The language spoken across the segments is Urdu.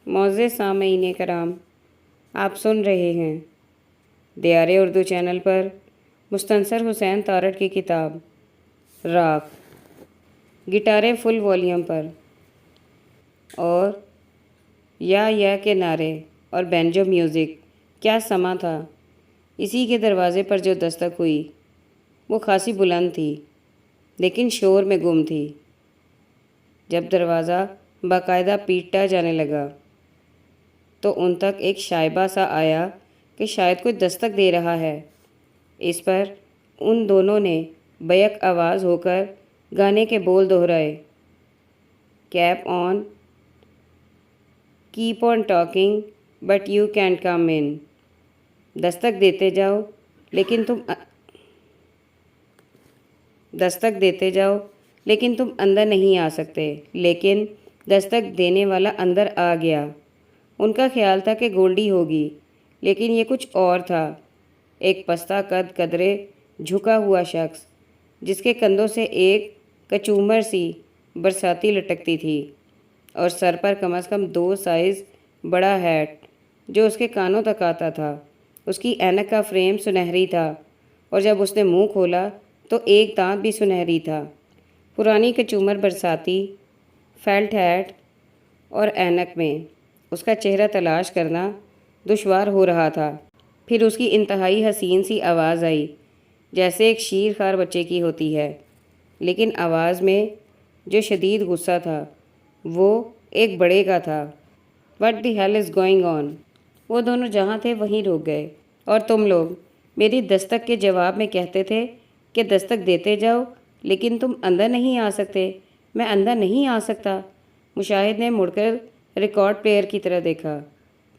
معزز سامعین کرام، آپ سن رہے ہیں دیار اردو چینل پر مستنصر حسین تارڑ کی کتاب راک، گٹاریں فل والیوم پر، اور یا کے نعرے اور بینجو میوزک۔ کیا سما تھا! اسی کے دروازے پر جو دستک ہوئی وہ خاصی بلند تھی، لیکن شور میں گم تھی۔ جب دروازہ باقاعدہ پیٹا جانے لگا تو ان تک ایک شائبہ سا آیا کہ شاید کوئی دستک دے رہا ہے۔ اس پر ان دونوں نے بیک آواز ہو کر گانے کے بول دہرائے: keep on, keep on talking but you can't come in. دستک دیتے جاؤ لیکن تم اندر نہیں آ سکتے۔ لیکن دستک دینے والا اندر آ گیا۔ ان کا خیال تھا کہ گولڈی ہوگی، لیکن یہ کچھ اور تھا۔ ایک پستہ قد قدرے جھکا ہوا شخص، جس کے کندھوں سے ایک کچومر سی برساتی لٹکتی تھی، اور سر پر کم از کم 2 سائز بڑا ہیٹ جو اس کے کانوں تک آتا تھا۔ اس کی اینک کا فریم سنہری تھا، اور جب اس نے منہ کھولا تو ایک دانت بھی سنہری تھا۔ پرانی کچومر برساتی، فیلٹ ہیٹ اور اینک میں اس کا چہرہ تلاش کرنا دشوار ہو رہا تھا۔ پھر اس کی انتہائی حسین سی آواز آئی، جیسے ایک شیر خوار بچے کی ہوتی ہے، لیکن آواز میں جو شدید غصہ تھا وہ ایک بڑے کا تھا۔ "What the hell is going on?" وہ دونوں جہاں تھے وہیں رک گئے۔ "اور تم لوگ میری دستک کے جواب میں کہتے تھے کہ دستک دیتے جاؤ، لیکن تم اندر نہیں آ سکتے۔ میں اندر نہیں آ سکتا۔ مشاہد نے مڑ کر ریکارڈ پلیئر کی طرف دیکھا۔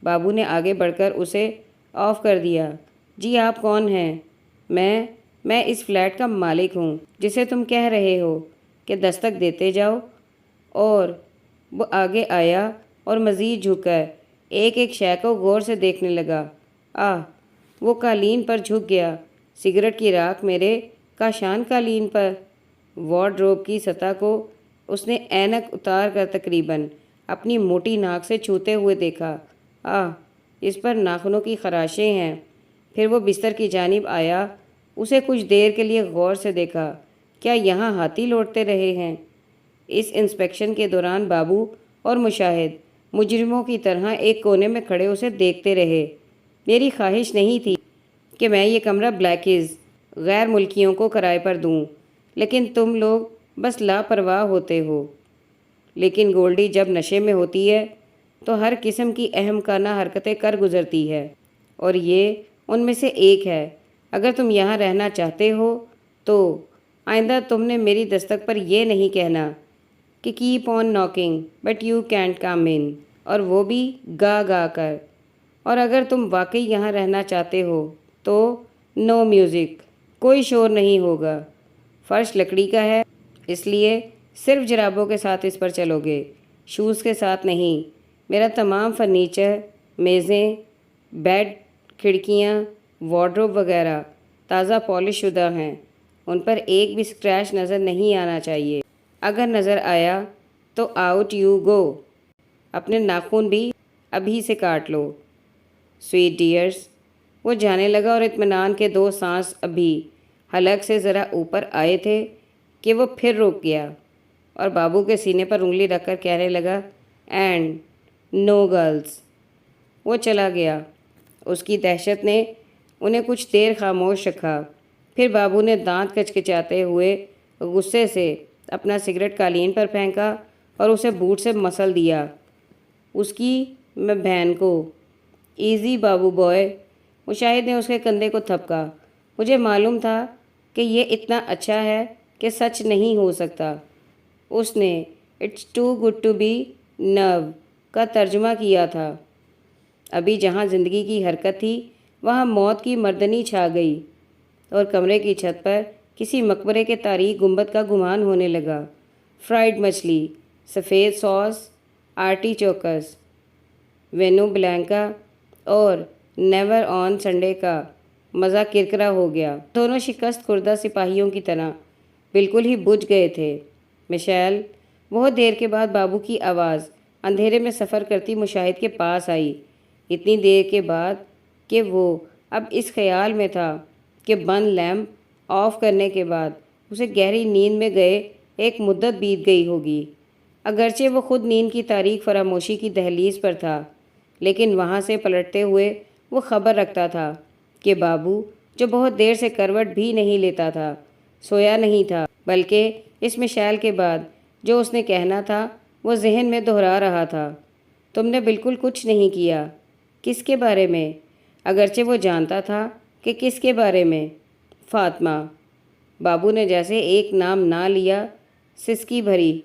بابو نے آگے بڑھ کر اسے آف کر دیا۔ "جی آپ کون ہیں؟" میں اس فلیٹ کا مالک ہوں جسے تم کہہ رہے ہو کہ دستک دیتے جاؤ۔ اور وہ آگے آیا اور مزید جھک کر ایک شے کو غور سے دیکھنے لگا۔ وہ قالین پر جھک گیا۔ سگریٹ کی راکھ میرے کاشان قالین پر۔ وارڈروب کی سطح کو اس نے اینک اتار کر تقریباً اپنی موٹی ناک سے چھوتے ہوئے دیکھا۔ اس پر ناخنوں کی خراشیں ہیں۔ پھر وہ بستر کی جانب آیا، اسے کچھ دیر کے لیے غور سے دیکھا۔ کیا یہاں ہاتھی لوٹتے رہے ہیں؟ اس انسپیکشن کے دوران بابو اور مشاہد مجرموں کی طرح ایک کونے میں کھڑے اسے دیکھتے رہے۔ میری خواہش نہیں تھی کہ میں یہ کمرہ بلیکیز غیر ملکیوں کو کرائے پر دوں، لیکن تم لوگ بس لاپرواہ ہوتے ہو۔ لیکن گولڈی جب نشے میں ہوتی ہے تو ہر قسم کی احمقانہ حرکتیں کر گزرتی ہے، اور یہ ان میں سے ایک ہے۔ اگر تم یہاں رہنا چاہتے ہو تو آئندہ تم نے میری دستک پر یہ نہیں کہنا کہ keep on knocking but you can't come in, اور وہ بھی گا گا کر۔ اور اگر تم واقعی یہاں رہنا چاہتے ہو تو نو میوزک، کوئی شور نہیں ہوگا۔ فرش لکڑی کا ہے، اس لیے صرف جرابوں کے ساتھ اس پر چلو گے، شوز کے ساتھ نہیں۔ میرا تمام فرنیچر، میزیں، بیڈ، کھڑکیاں، وارڈروب وغیرہ تازہ پالش شدہ ہیں۔ ان پر ایک بھی اسکریچ نظر نہیں آنا چاہیے۔ اگر نظر آیا تو آؤٹ یو گو۔ اپنے ناخن بھی ابھی سے کاٹ لو۔ سویٹ ڈیئرز۔ وہ جانے لگا، اور اطمینان کے 2 سانس ابھی حلق سے ذرا اوپر آئے تھے کہ وہ پھر رک گیا، اور بابو کے سینے پر انگلی رکھ کر کہنے لگا: "اینڈ نو گرلز۔" وہ چلا گیا۔ اس کی دہشت نے انہیں کچھ دیر خاموش رکھا۔ پھر بابو نے دانت کچکچاتے ہوئے غصے سے اپنا سگریٹ قالین پر پھینکا اور اسے بوٹ سے مسل دیا۔ اس کی بہن کو: "ایزی بابو بوائے۔" مشاہد نے اس کے کندھے کو تھپکا۔ "مجھے معلوم تھا کہ یہ اتنا اچھا ہے کہ سچ نہیں ہو سکتا۔ اس نے "it's too good to be true" کا ترجمہ کیا تھا۔ ابھی جہاں زندگی کی حرکت تھی وہاں موت کی مردنی چھا گئی، اور کمرے کی چھت پر کسی مقبرے کے تاریک گنبد کا گمان ہونے لگا۔ فرائیڈ مچھلی، سفید ساس، آرٹی چوکس، وینو بلینکا اور نیور آن سنڈے کا مزہ کرکرا ہو گیا۔ دونوں شکست خوردہ سپاہیوں کی طرح بالکل ہی بجھ گئے تھے۔ "مشیل۔" بہت دیر کے بعد بابو کی آواز اندھیرے میں سفر کرتی مشاہد کے پاس آئی، اتنی دیر کے بعد کہ وہ اب اس خیال میں تھا کہ بند لیمپ آف کرنے کے بعد اسے گہری نیند میں گئے ایک مدت بیت گئی ہوگی۔ اگرچہ وہ خود نیند کی تاریک فراموشی کی دہلیز پر تھا، لیکن وہاں سے پلٹتے ہوئے وہ خبر رکھتا تھا کہ بابو، جو بہت دیر سے کروٹ بھی نہیں لیتا تھا، سویا نہیں تھا، بلکہ اس مشعل کے بعد جو اس نے کہنا تھا وہ ذہن میں دہرا رہا تھا۔ تم نے بالکل کچھ نہیں کیا۔ کس کے بارے میں؟ اگرچہ وہ جانتا تھا کہ کس کے بارے میں۔ فاطمہ۔ بابو نے جیسے ایک نام نہ لیا، سسکی بھری،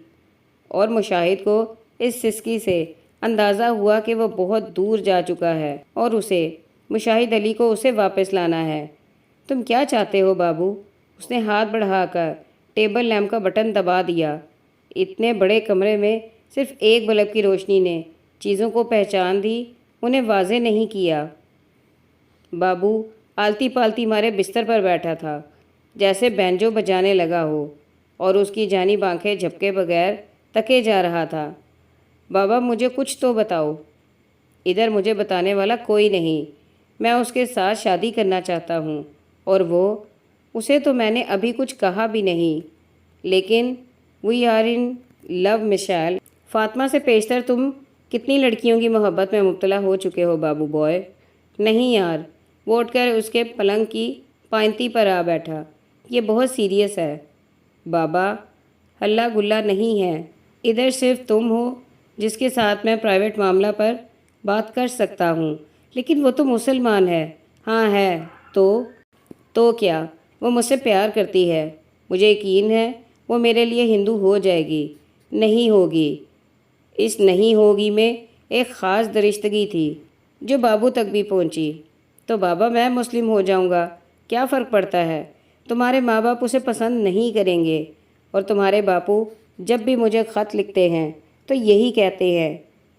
اور مشاہد کو اس سسکی سے اندازہ ہوا کہ وہ بہت دور جا چکا ہے اور اسے مشاہد علی کو اسے واپس لانا ہے۔ تم کیا چاہتے ہو بابو؟ اس نے ہاتھ بڑھا کر ٹیبل لیمپ کا بٹن دبا دیا۔ اتنے بڑے کمرے میں صرف ایک بلب کی روشنی نے چیزوں کو پہچان دی، انہیں واضح نہیں کیا۔ بابو آلتی پالتی مارے بستر پر بیٹھا تھا، جیسے بینجو بجانے لگا ہو، اور اس کی جانب آنکھیں جھپکے بغیر تکے جا رہا تھا۔ بابا مجھے کچھ تو بتاؤ۔ ادھر مجھے بتانے والا کوئی نہیں، میں اس کے ساتھ شادی کرنا چاہتا ہوں، اور اسے تو میں نے ابھی کچھ کہا بھی نہیں، لیکن وی آر ان لو مشعل۔ فاطمہ سے پیشتر تم کتنی لڑکیوں کی محبت میں مبتلا ہو چکے ہو بابو بوائے؟ نہیں یار، وہ اٹھ کر اس کے پلنگ کی پائنتی پر آ بیٹھا۔ یہ بہت سیریس ہے بابا، ہلا گلا نہیں ہے۔ ادھر صرف تم ہو جس کے ساتھ میں پرائیویٹ معاملہ پر بات کر سکتا ہوں، لیکن وہ تو مسلمان ہے۔ ہاں ہے تو کیا؟ وہ مجھ سے پیار کرتی ہے، مجھے یقین ہے وہ میرے لیے ہندو ہو جائے گی۔ نہیں ہوگی۔ اس نہیں ہوگی میں ایک خاص درشتگی تھی جو بابو تک بھی پہنچی۔ تو بابا میں مسلم ہو جاؤں گا، کیا فرق پڑتا ہے؟ تمہارے ماں باپ اسے پسند نہیں کریں گے، اور تمہارے باپو جب بھی مجھے خط لکھتے ہیں تو یہی کہتے ہیں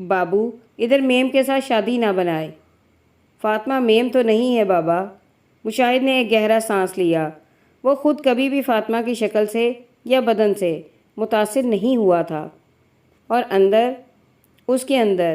بابو ادھر میم کے ساتھ شادی نہ بنائے۔ فاطمہ میم تو نہیں ہے بابا۔ مشاہد نے ایک گہرا سانس لیا۔ وہ خود کبھی بھی فاطمہ کی شکل سے یا بدن سے متاثر نہیں ہوا تھا، اور اس کے اندر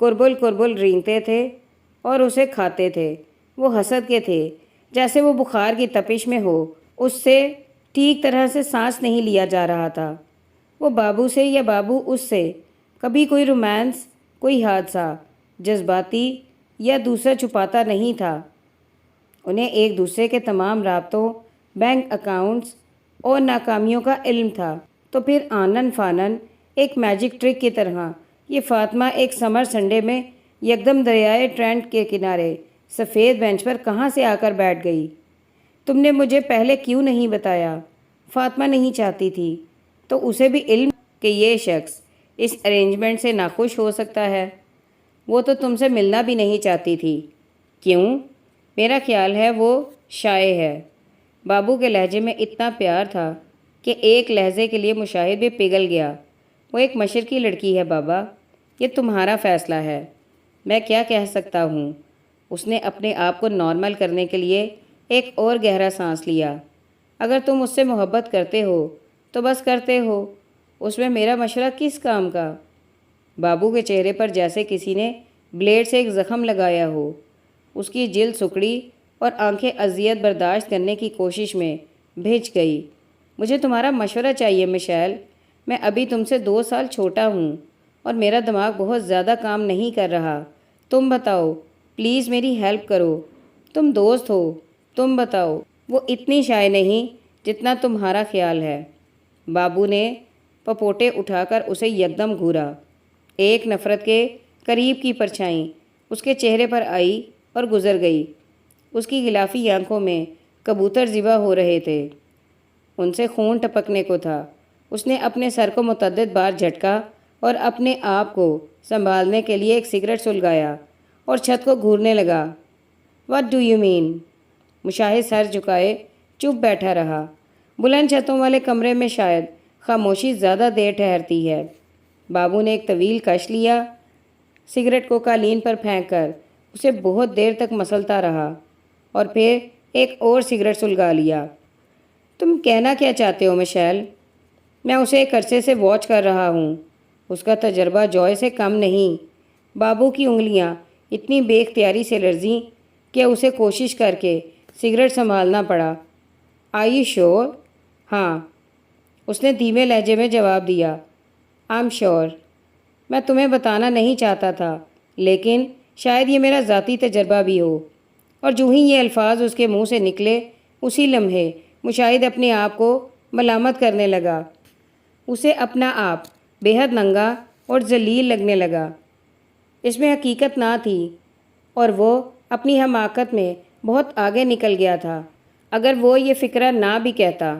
کربل رینگتے تھے اور اسے کھاتے تھے، وہ حسد کے تھے۔ جیسے وہ بخار کی تپش میں ہو، اس سے ٹھیک طرح سے سانس نہیں لیا جا رہا تھا۔ وہ بابو سے یا بابو اس سے کبھی کوئی رومانس، کوئی حادثہ جذباتی یا دوسرا چھپاتا نہیں تھا۔ انہیں ایک دوسرے کے تمام رابطوں، بینک اکاؤنٹس اور ناکامیوں کا علم تھا۔ تو پھر آنن فانن ایک میجک ٹرک کی طرح یہ فاطمہ ایک سمر سنڈے میں یکدم دریائے ٹرینٹ کے کنارے سفید بینچ پر کہاں سے آ کر بیٹھ گئی؟ تم نے مجھے پہلے کیوں نہیں بتایا؟ فاطمہ نہیں چاہتی تھی تو اسے بھی علم کہ یہ شخص اس ارینجمنٹ سے ناخوش ہو سکتا ہے۔ وہ تو تم سے ملنا بھی نہیں چاہتی تھی۔ کیوں؟ میرا خیال ہے وہ شائع ہے۔ بابو کے لہجے میں اتنا پیار تھا کہ ایک لہجے کے لیے مشاہد بھی پگھل گیا۔ وہ ایک مشرقی لڑکی ہے بابا، یہ تمہارا فیصلہ ہے، میں کیا کہہ سکتا ہوں؟ اس نے اپنے آپ کو نارمل کرنے کے لیے ایک اور گہرا سانس لیا۔ اگر تم اس سے محبت کرتے ہو تو بس کرتے ہو، اس میں میرا مشورہ کس کام کا؟ بابو کے چہرے پر جیسے کسی نے بلیڈ سے ایک زخم لگایا ہو۔ اس کی جلد سکڑی اور آنکھیں اذیت برداشت کرنے کی کوشش میں بھیج گئی۔ مجھے تمہارا مشورہ چاہیے مشعل، میں ابھی تم سے 2 سال چھوٹا ہوں اور میرا دماغ بہت زیادہ کام نہیں کر رہا۔ تم بتاؤ، پلیز میری ہیلپ کرو، تم دوست ہو، تم بتاؤ۔ وہ اتنی شائع نہیں جتنا تمہارا خیال ہے۔ بابو نے پپوٹے اٹھا کر اسے یکدم گھورا۔ ایک نفرت کے قریب کی پرچھائی اس کے چہرے پر آئی اور گزر گئی۔ اس کی غلافی آنکھوں میں کبوتر ذبح ہو رہے تھے، ان سے خون ٹپکنے کو تھا۔ اس نے اپنے سر کو متعدد بار جھٹکا اور اپنے آپ کو سنبھالنے کے لیے ایک سگریٹ سلگایا اور چھت کو گھورنے لگا۔ What do you mean? مشاہد سر جھکائے چپ بیٹھا رہا۔ بلند چھتوں والے کمرے میں شاید خاموشی زیادہ دیر ٹھہرتی ہے۔ بابو نے ایک طویل کش لیا، سگریٹ کو قالین پر پھینک کر اسے بہت دیر تک مسلتا رہا، اور پھر ایک اور سگریٹ سلگا لیا۔ تم کہنا کیا چاہتے ہو مشیل؟ میں اسے ایک عرصے سے واچ کر رہا ہوں۔ اس کا تجربہ جوائے سے کم نہیں۔ بابو کی انگلیاں اتنی بے اختیاری سے لرزیں کہ اسے کوشش کر کے سگریٹ سنبھالنا پڑا۔ آر یو شور؟ ہاں، اس نے دھیمے لہجے میں جواب دیا۔ I am sure. میں تمہیں بتانا نہیں چاہتا تھا، لیکن شاید یہ میرا ذاتی تجربہ بھی ہو۔ اور جو ہی یہ الفاظ اس کے منہ سے نکلے، اسی لمحے مشاہد اپنے آپ کو ملامت کرنے لگا۔ اسے اپنا آپ بے حد ننگا اور ذلیل لگنے لگا۔ اس میں حقیقت نہ تھی اور وہ اپنی حماقت میں بہت آگے نکل گیا تھا۔ اگر وہ یہ فکرہ نہ بھی کہتا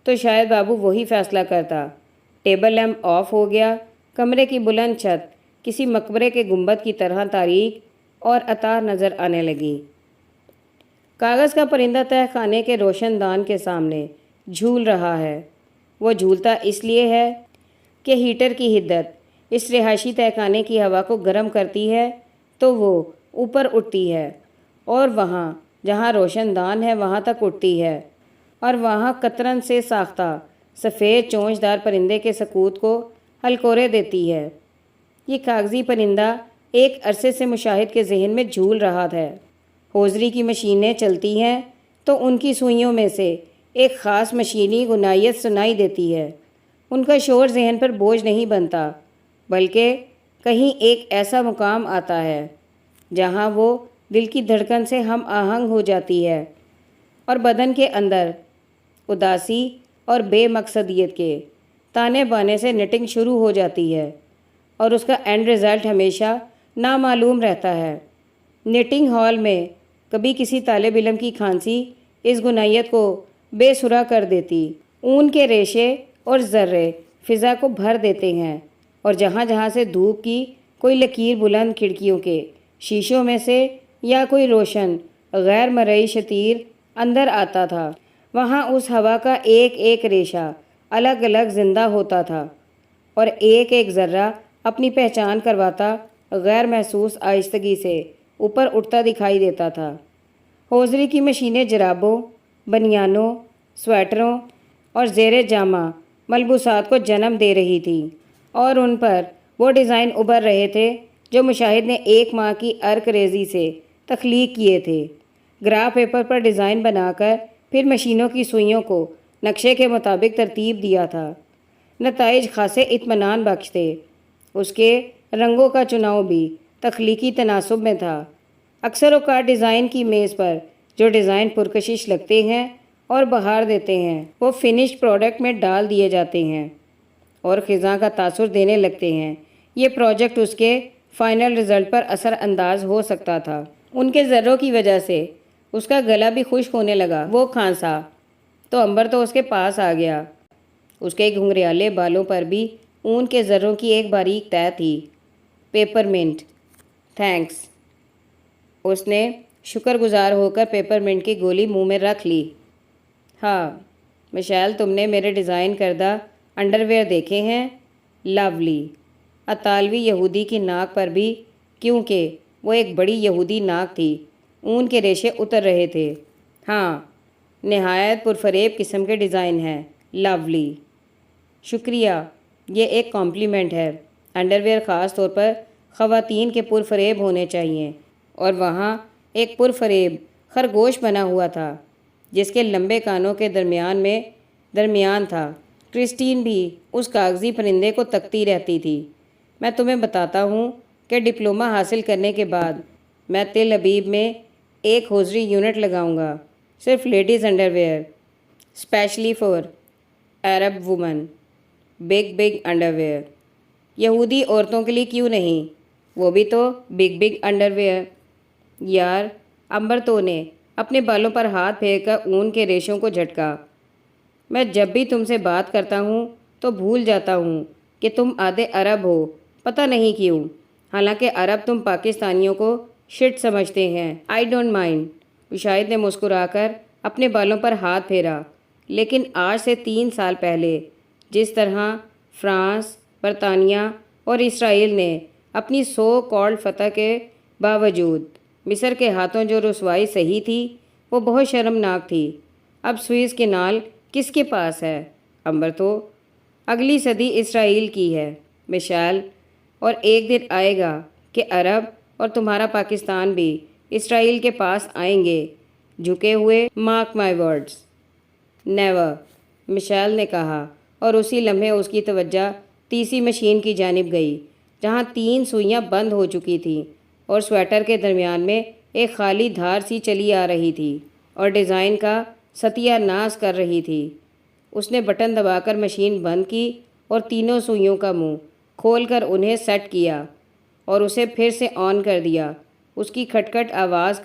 تو شاید بابو وہی فیصلہ کرتا۔ ٹیبل لیمپ آف ہو گیا۔ کمرے کی بلند چھت کسی مقبرے کے گنبد کی طرح تاریک اور اتار نظر آنے لگی۔ کاغذ کا پرندہ تہہ خانے کے روشن دان کے سامنے جھول رہا ہے۔ وہ جھولتا اس لیے ہے کہ ہیٹر کی حدت اس رہائشی تہہ خانے کی ہوا کو گرم کرتی ہے تو وہ اوپر اٹھتی ہے اور وہاں جہاں روشن دان ہے وہاں تک اٹھتی ہے اور وہاں قطرن سے ساختہ سفید چونچدار پرندے کے سکوت کو ہلکورے دیتی ہے۔ یہ کاغذی پرندہ ایک عرصے سے مشاہد کے ذہن میں جھول رہا ہے۔ ہوزری کی مشینیں چلتی ہیں تو ان کی سوئیوں میں سے ایک خاص مشینی غنائیت سنائی دیتی ہے۔ ان کا شور ذہن پر بوجھ نہیں بنتا، بلکہ کہیں ایک ایسا مقام آتا ہے جہاں وہ دل کی دھڑکن سے ہم آہنگ ہو جاتی ہے اور بدن کے اندر اداسی اور بے مقصدیت کے تانے بانے سے نٹنگ شروع ہو جاتی ہے اور اس کا اینڈ رزلٹ ہمیشہ نامعلوم رہتا ہے۔ نٹنگ ہال میں کبھی کسی طالب علم کی کھانسی اس غنائیت کو بے سرا کر دیتی۔ اون کے ریشے اور ذرے فضا کو بھر دیتے ہیں اور جہاں جہاں سے دھوپ کی کوئی لکیر بلند کھڑکیوں کے شیشوں میں سے یا کوئی روشن غیر مرئی شتیر اندر آتا تھا، وہاں اس ہوا کا ایک ایک ریشہ الگ الگ زندہ ہوتا تھا اور ایک ایک ذرہ اپنی پہچان کرواتا غیر محسوس آہستگی سے اوپر اٹھتا دکھائی دیتا تھا۔ ہوزری کی مشینیں جرابوں، بنیانوں، سویٹروں اور زیر جامہ ملبوسات کو جنم دے رہی تھی اور ان پر وہ ڈیزائن ابھر رہے تھے جو مشاہد نے ایک ماہ کی ارک ریزی سے تخلیق کیے تھے۔ گراف پیپر پر ڈیزائن بنا کر پھر مشینوں کی سوئیوں کو نقشے کے مطابق ترتیب دیا تھا۔ نتائج خاصے اطمینان بخش تھے۔ اس کے رنگوں کا چناؤ بھی تخلیقی تناسب میں تھا۔ اکثر اوقات ڈیزائن کی میز پر جو ڈیزائن پرکشش لگتے ہیں اور بہار دیتے ہیں وہ فنشڈ پروڈکٹ میں ڈال دیے جاتے ہیں اور خزاں کا تاثر دینے لگتے ہیں۔ یہ پروجیکٹ اس کے فائنل رزلٹ پر اثر انداز ہو سکتا تھا۔ ان کے ذروں کی وجہ سے اس کا گلا بھی خشک ہونے لگا۔ وہ کھانسا تو عنبر تو اس کے پاس آ گیا۔ اس کے گھنگریالے بالوں پر بھی اون کے ذروں کی ایک باریک تہہ تھی۔ Paper minute, thanks. اس نے شکر گزار ہو کر پیپر منٹ کی گولی منہ میں رکھ لی۔ ہاں مشیل، تم نے میرے ڈیزائن کردہ انڈر ویئر دیکھے ہیں؟ لولی۔ اطالوی یہودی کی ناک پر بھی، کیونکہ وہ ایک بڑی یہودی ناک تھی، اون کے ریشے اتر رہے تھے۔ ہاں، نہایت پرفریب قسم کے ڈیزائن ہیں۔ لولی۔ شکریہ، یہ ایک کمپلیمنٹ ہے۔ انڈر ویئر خاص طور پر خواتین کے پرفریب ہونے چاہیے۔ اور وہاں ایک پرفریب خرگوش بنا ہوا تھا جس کے لمبے کانوں کے درمیان تھا۔ کرسٹین بھی اس کاغذی پرندے کو تکتی رہتی تھی۔ میں تمہیں بتاتا ہوں کہ ڈپلومہ حاصل کرنے کے بعد میں تل ابیب میں ایک ہوزری یونٹ لگاؤں گا، صرف ladies underwear, specially for عرب وومن، بگ انڈر ویئر۔ یہودی عورتوں کے لیے کیوں نہیں؟ وہ بھی تو بگ انڈر ویئر۔ یار، امبرتو نے اپنے بالوں پر ہاتھ پھیر کر اون کے ریشوں کو جھٹکا۔ میں جب بھی تم سے بات کرتا ہوں تو بھول جاتا ہوں کہ تم آدھے عرب ہو، پتہ نہیں کیوں، حالانکہ عرب تم پاکستانیوں کو شٹ سمجھتے ہیں۔ I don't mind. مشاہد نے مسکرا کر اپنے بالوں پر ہاتھ پھیرا۔ لیکن آج سے 3 سال پہلے جس طرح فرانس، برطانیہ اور اسرائیل نے اپنی سو کالڈ فتح کے باوجود مصر کے ہاتھوں جو رسوائی سہی تھی وہ بہت شرمناک تھی۔ اب سوئز کینال کس کے پاس ہے؟ امبر تو اگلی صدی اسرائیل کی ہے مشعل، اور ایک دن آئے گا کہ عرب اور تمہارا پاکستان بھی اسرائیل کے پاس آئیں گے، جھکے ہوئے، مارک مائی ورڈز۔ نیور، مشعل نے کہا، اور اسی لمحے اس کی توجہ تیسری مشین کی جانب گئی جہاں 3 سوئیاں بند ہو چکی تھیں اور سویٹر کے درمیان میں ایک خالی دھار سی چلی آ رہی تھی اور ڈیزائن کا ستیہ ناش کر رہی تھی۔ اس نے بٹن دبا کر مشین بند کی اور تینوں سوئیوں کا منہ کھول کر انہیں سیٹ کیا اور اسے پھر سے آن کر دیا۔ اس کی کھٹکھٹ آواز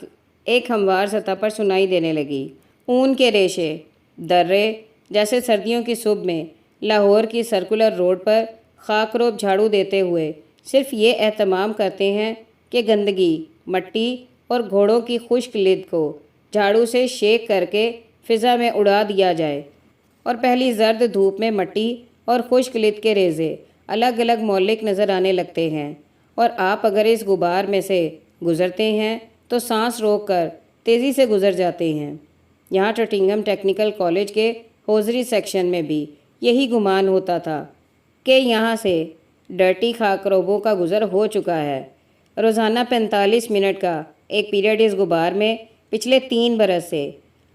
ایک ہموار سطح پر سنائی دینے لگی۔ اون کے ریشے، درے جیسے سردیوں کی صبح میں لاہور کی سرکولر روڈ پر خاک روب جھاڑو دیتے ہوئے صرف یہ اہتمام کرتے ہیں کہ گندگی، مٹی اور گھوڑوں کی خشک لد کو جھاڑو سے شیک کر کے فضا میں اڑا دیا جائے، اور پہلی زرد دھوپ میں مٹی اور خشک لد کے ریزے الگ الگ مولک نظر آنے لگتے ہیں، اور آپ اگر اس غبار میں سے گزرتے ہیں تو سانس روک کر تیزی سے گزر جاتے ہیں۔ یہاں ٹرٹنگھم ٹیکنیکل کالج کے ہوزری سیکشن میں بھی یہی گمان ہوتا تھا کہ یہاں سے ڈرٹی خاکروبوں کا گزر ہو چکا ہے۔ روزانہ 45 منٹ کا ایک پیریڈ اس غبار میں پچھلے 3 برس سے،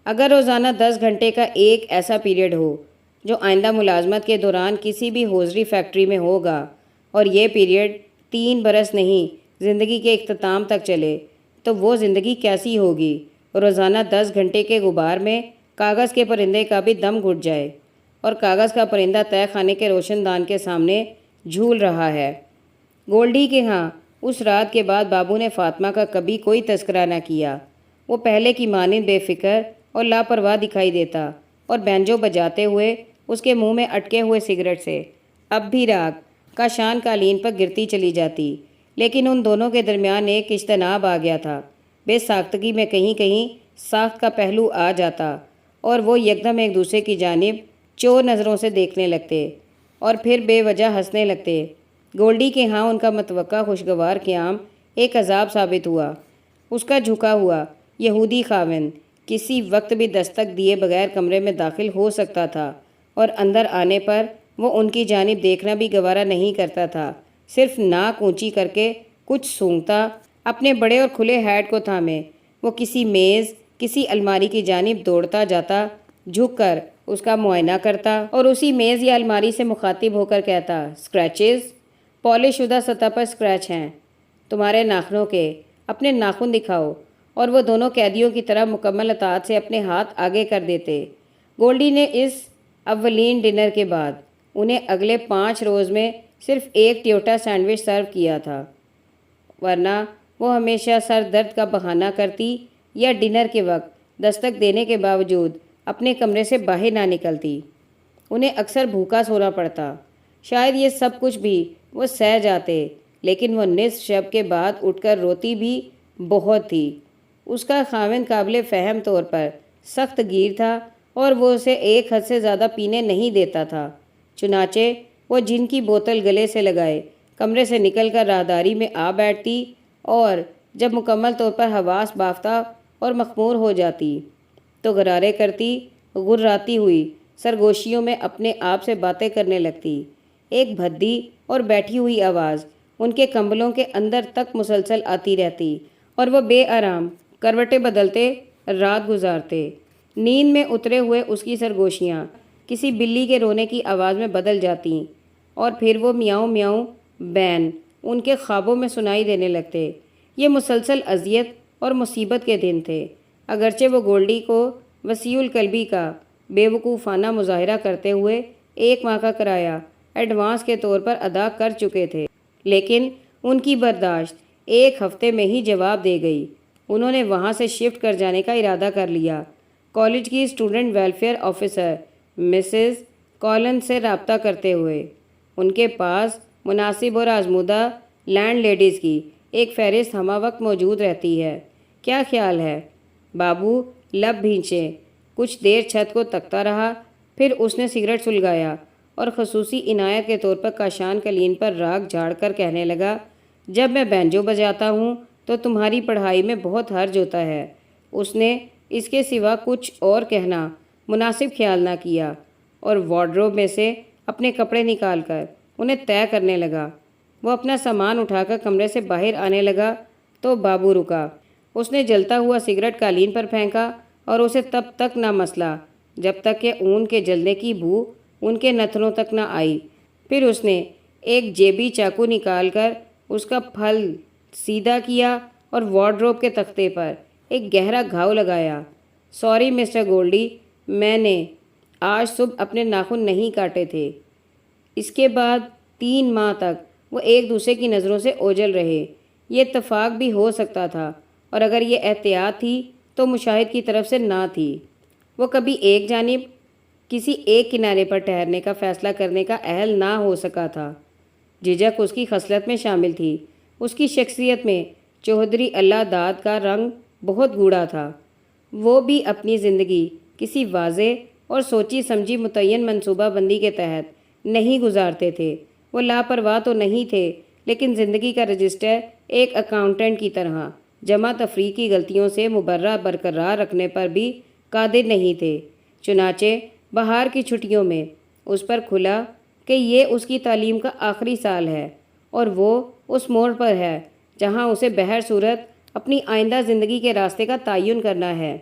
اگر روزانہ 10 گھنٹے کا ایک ایسا پیریڈ ہو جو آئندہ ملازمت کے دوران کسی بھی ہوزری فیکٹری میں ہوگا، اور یہ پیریڈ 3 برس نہیں زندگی کے اختتام تک چلے، تو وہ زندگی کیسی ہوگی؟ روزانہ 10 گھنٹے کے غبار میں کاغذ کے پرندے کا بھی دم گھٹ جائے، اور کاغذ کا پرندہ تہہ خانے کے روشن دان کے سامنے جھول رہا ہے۔ گولڈی کے ہاں اس رات کے بعد بابو نے فاطمہ کا کبھی کوئی تذکرہ نہ کیا۔ وہ پہلے کی مانند بے فکر اور لاپرواہ دکھائی دیتا، اور بینجو بجاتے ہوئے اس کے منہ میں اٹکے ہوئے سگریٹ سے اب بھی راگ کاشان قالین پر گرتی چلی جاتی، لیکن ان دونوں کے درمیان ایک اجتناب آ گیا تھا۔ بے ساختگی میں کہیں کہیں ساخت کا پہلو آ جاتا، اور وہ یکدم ایک دوسرے کی جانب چور نظروں سے دیکھنے لگتے اور پھر بے وجہ ہنسنے لگتے۔ گولڈی کے ہاں ان کا متوقع خوشگوار قیام ایک عذاب ثابت ہوا۔ اس کا جھکا ہوا یہودی خاوند کسی وقت بھی دستک دیے بغیر کمرے میں داخل ہو سکتا تھا، اور اندر آنے پر وہ ان کی جانب دیکھنا بھی گوارا نہیں کرتا تھا، صرف ناک اونچی کر کے کچھ سونگھتا، اپنے بڑے اور کھلے ہیٹ کو تھامے وہ کسی میز، کسی الماری کی جانب دوڑتا جاتا، جھک کر اس کا معائنہ کرتا اور اسی میز یا الماری سے مخاطب ہو کر کہتا، اسکریچز، پالش شدہ سطح پر اسکریچ ہیں تمہارے ناخنوں کے، اپنے ناخن دکھاؤ، اور وہ دونوں قیدیوں کی طرح مکمل اطاعت سے اپنے ہاتھ آگے کر دیتے۔ گولڈی نے اس اولین ڈنر کے بعد انہیں اگلے 5 روز میں صرف ایک ٹیوٹا سینڈوچ سرو کیا تھا، ورنہ وہ ہمیشہ سر درد کا بہانہ کرتی یا ڈنر کے وقت دستک دینے کے باوجود اپنے کمرے سے باہر نہ نکلتی۔ انہیں اکثر بھوکا سونا پڑتا۔ شاید یہ سب کچھ بھی وہ سہ جاتے، لیکن وہ نصف شب کے بعد اٹھ کر روتی بھی بہت تھی۔ اس کا خاوند قابل فہم طور پر سخت گیر تھا، اور وہ اسے ایک حد سے زیادہ پینے نہیں دیتا تھا۔ چنانچہ وہ جن کی بوتل گلے سے لگائے کمرے سے نکل کر راہداری میں آ بیٹھتی، اور جب مکمل طور پر حواس بافتہ اور مخمور ہو جاتی تو غرارے کرتی، غراتی ہوئی سرگوشیوں میں اپنے آپ سے باتیں کرنے لگتی۔ ایک بھدی اور بیٹھی ہوئی آواز ان کے کمبلوں کے اندر تک مسلسل آتی رہتی، اور وہ بے آرام کروٹیں بدلتے رات گزارتے۔ نیند میں اترے ہوئے اس کی سرگوشیاں کسی بلی کے رونے کی آواز میں بدل جاتیں، اور پھر وہ میاؤں میاؤں بین ان کے خوابوں میں سنائی دینے لگتے۔ یہ مسلسل اذیت اور مصیبت کے دن تھے، اگرچہ وہ گولڈی کو وسیع القلبی کا بے وقوفانہ مظاہرہ کرتے ہوئے 1 ماہ کا کرایہ ایڈوانس کے طور پر ادا کر چکے تھے، لیکن ان کی برداشت 1 ہفتے میں ہی جواب دے گئی۔ انہوں نے وہاں سے شفٹ کر جانے کا ارادہ کر لیا۔ کالج کی student welfare officer Mrs Colin سے رابطہ کرتے ہوئے ان کے پاس مناسب اور آزمودہ لینڈ لیڈیز کی ایک فہرست ہمہ وقت موجود رہتی ہے۔ کیا خیال ہے؟ بابو لب بھینچے کچھ دیر چھت کو تکتا رہا، پھر اس نے سگریٹ سلگایا اور خصوصی عنایت کے طور پر کاشان قالین پر راگ جھاڑ کر کہنے لگا، جب میں بینجو بجاتا ہوں تو تمہاری پڑھائی میں بہت حرج ہوتا ہے۔ اس نے اس کے سوا کچھ اور کہنا مناسب خیال نہ کیا اور وارڈروب میں سے اپنے کپڑے نکال کر انہیں طے کرنے لگا۔ وہ اپنا سامان اٹھا کر کمرے سے باہر آنے لگا تو بابو رکا۔ اس نے جلتا ہوا سگریٹ قالین پر پھینکا اور اسے تب تک نہ مسلا جب تک کہ اون کے جلنے کی بو ان کے نتنوں تک نہ آئی۔ پھر اس نے ایک جیبی چاقو نکال کر اس کا پھل سیدھا کیا اور وارڈروب کے تختے پر ایک گہرا گھاؤ لگایا۔ سوری مسٹر گولڈی، میں نے آج صبح اپنے ناخن نہیں کاٹے تھے۔ اس کے بعد 3 ماہ تک وہ ایک دوسرے کی نظروں سے اوجھل رہے۔ یہ اتفاق بھی ہو سکتا تھا، اور اگر یہ احتیاط تھی تو مشاہد کی طرف سے نہ تھی۔ وہ کبھی ایک جانب کسی ایک کنارے پر ٹھہرنے کا فیصلہ کرنے کا اہل نہ ہو سکا تھا۔ جھجک اس کی خصلت میں شامل تھی۔ اس کی شخصیت میں چودھری اللہ داد کا رنگ بہت گوڑھا تھا۔ وہ بھی اپنی زندگی کسی واضح اور سوچی سمجھی متعین منصوبہ بندی کے تحت نہیں گزارتے تھے۔ وہ لاپرواہ تو نہیں تھے، لیکن زندگی کا رجسٹر ایک اکاؤنٹنٹ کی طرح جمع تفریق کی غلطیوں سے مبرہ برقرار رکھنے پر بھی قادر نہیں تھے۔ چنانچہ بہار کی چھٹیوں میں اس پر کھلا کہ یہ اس کی تعلیم کا آخری سال ہے اور وہ اس موڑ پر ہے جہاں اسے بہر صورت اپنی آئندہ زندگی کے راستے کا تعین کرنا ہے۔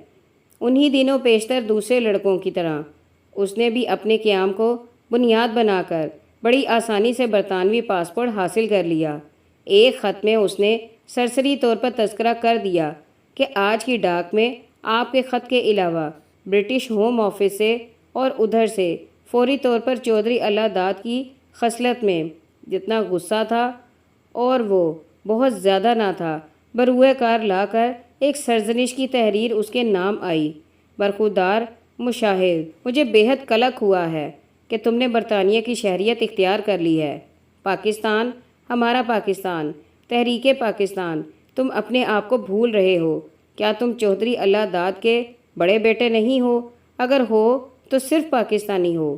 انہی دنوں پیشتر دوسرے لڑکوں کی طرح اس نے بھی اپنے قیام کو بنیاد بنا کر بڑی آسانی سے برطانوی پاسپورٹ حاصل کر لیا۔ ایک خط میں اس نے سرسری طور پر تذکرہ کر دیا کہ آج کی ڈاک میں آپ کے خط کے علاوہ برٹش ہوم آفس سے اور ادھر سے فوری طور پر چودھری اللہ داد کی خصلت میں جتنا غصہ تھا اور وہ بہت زیادہ نہ تھا، بروئے کار لا کر ایک سرزنش کی تحریر اس کے نام آئی۔ برخودار مشاہد، مجھے بیحد قلق ہوا ہے کہ تم نے برطانیہ کی شہریت اختیار کر لی ہے۔ پاکستان، ہمارا پاکستان، تحریک پاکستان، تم اپنے آپ کو بھول رہے ہو۔ کیا تم چودھری اللہ داد کے بڑے بیٹے نہیں ہو؟ اگر ہو تو صرف پاکستانی ہو۔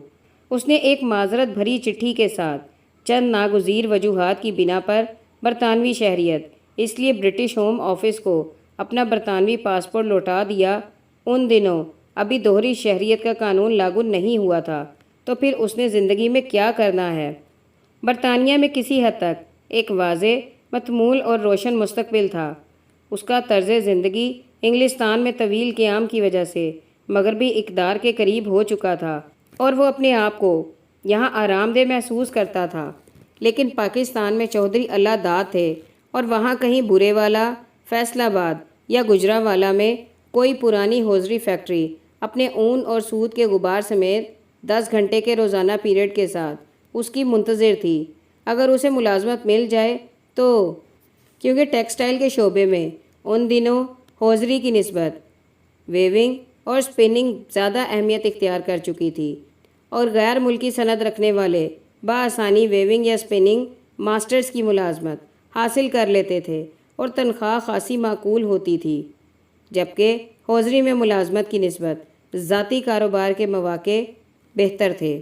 اس نے ایک معذرت بھری چٹھی کے ساتھ چند ناگزیر وجوہات کی بنا پر برطانوی شہریت، اس لیے برٹش ہوم آفس کو اپنا برطانوی پاسپورٹ لوٹا دیا۔ ان دنوں ابھی دوہری شہریت کا قانون لاگو نہیں ہوا تھا، تو پھر اس نے زندگی میں کیا کرنا ہے؟ برطانیہ میں کسی حد تک ایک واضح، متمول اور روشن مستقبل تھا۔ اس کا طرز زندگی انگلستان میں طویل قیام کی وجہ سے مغربی اقدار کے قریب ہو چکا تھا اور وہ اپنے آپ کو یہاں آرام دہ محسوس کرتا تھا، لیکن پاکستان میں چودھری اللہ داد تھے اور وہاں کہیں برے والا، فیصل آباد یا گجرانوالہ میں کوئی پرانی ہوزری فیکٹری اپنے اون اور سود کے غبار سمیت 10 گھنٹے کے روزانہ پیریڈ کے ساتھ اس کی منتظر تھی۔ اگر اسے ملازمت مل جائے تو، کیونکہ ٹیکسٹائل کے شعبے میں ان دنوں ہوزری کی نسبت ویونگ اور سپننگ زیادہ اہمیت اختیار کر چکی تھی، اور غیر ملکی سند رکھنے والے بآسانی ویونگ یا سپننگ ماسٹرز کی ملازمت حاصل کر لیتے تھے اور تنخواہ خاصی معقول ہوتی تھی، جبکہ ہوزری میں ملازمت کی نسبت ذاتی کاروبار کے مواقع بہتر تھے۔